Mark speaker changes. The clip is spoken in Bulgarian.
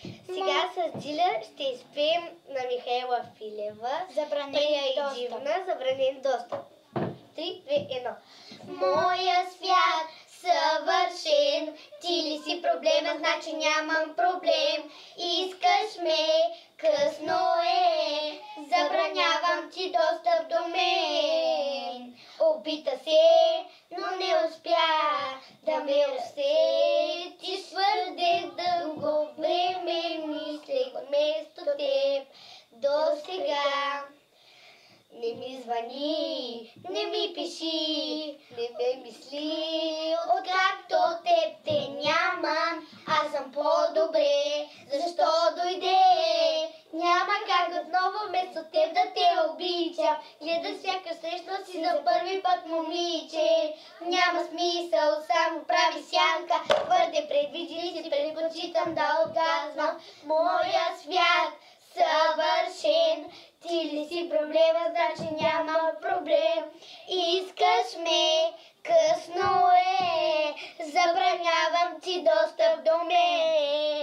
Speaker 1: Сега с Джиля ще изпеем на Михаела Филева
Speaker 2: Забранен достъп.
Speaker 1: Дивна, забранен достъп. 3, 2, 1. Моя свят съвършен, ти ли си проблема, значи нямам проблем. Искаш ме, късно е, забранявам ти достъп до мен. Опита се, но не успя да ме усетиш твърде дълго време, мислех вместо теб до сега. Не ми звъни, не ми пиши, не ме мисли, откакто теб те нямам, аз съм по-добре, защо дойде? Няма как отново вместо теб да те обичам, гледаш всяка среща си за първи път, момиче. Няма смисъл, само прави сянка, твърде предвидили си, предпочитам да отказвам. Моя свят съвършен, ти ли си проблема, значи няма проблем. Искаш ме, късно е, забранявам ти достъп до мен.